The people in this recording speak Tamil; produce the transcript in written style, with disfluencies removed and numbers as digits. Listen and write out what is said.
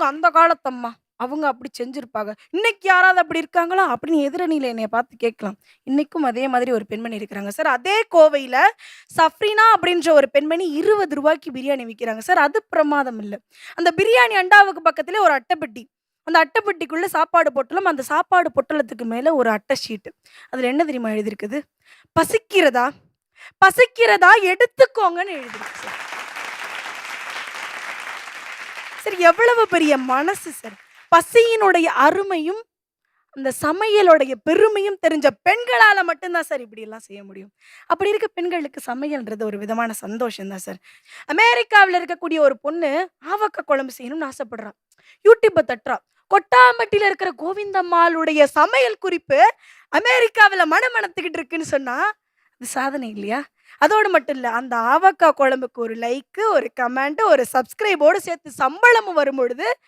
அந்த காலத்தம்மா. அவங்க அப்படி செஞ்சிருப்பாங்க. இன்னைக்கு யாராவது அப்படி இருக்காங்களா? அப்படின்னு எதிரணியில என்னைய பார்த்து கேட்கலாம். இன்னைக்கும் அதே மாதிரி ஒரு பெண்மணி இருக்கிறாங்க சார். அதே கோவையில சஃப்ரினா அப்படின்ற ஒரு பெண்மணி ரூ. 20க்கு பிரியாணி விக்கிறாங்க சார். அது பிரமாதம் இல்ல. அந்த பிரியாணி அண்டாவுக்கு பக்கத்திலே ஒரு அட்டைப்பெட்டி. அந்த அட்டைப்பெட்டிக்குள்ள சாப்பாடு பொட்டலம். அந்த சாப்பாடு பொட்டலத்துக்கு மேல ஒரு அட்டை ஷீட். அதுல என்ன தெரியுமா எழுதியிருக்குது? பசிக்கிறதா? பசிக்கிறதா எடுத்துக்கோங்கன்னு எழுதிருக்கு சார். சார் எவ்வளவு பெரிய மனசு சார். பசியினுடைய அருமையும், அந்த சமையலுடைய பெருமையும் தெரிஞ்ச பெண்களால மட்டும் தான் சார் இப்படியெல்லாம் செய்ய முடியும். அப்படி இருக்க பெண்களுக்கு சமையல்ன்றது ஒரு விதமான சந்தோஷம் தான் சார். அமெரிக்காவுல இருக்கக்கூடிய ஒரு பொண்ணு ஆவக்காய் குழம்பு செய்யணும்னு ஆசைப்படுறா. யூடியூப தட்டுறா. கொட்டாம்பட்டியில இருக்கிற கோவிந்தம்மாளுடைய சமையல் குறிப்பு அமெரிக்காவுல மணமணத்துக்கிட்டு இருக்குன்னு சொன்னா, அது சாதனை இல்லையா? அதோடு மட்டும் இல்ல. அந்த ஆவக்காய் குழம்புக்கு ஒரு லைக்கு, ஒரு கமெண்ட், ஒரு சப்ஸ்கிரைபோடு சேர்த்து சம்பளமும் வரும்பொழுது,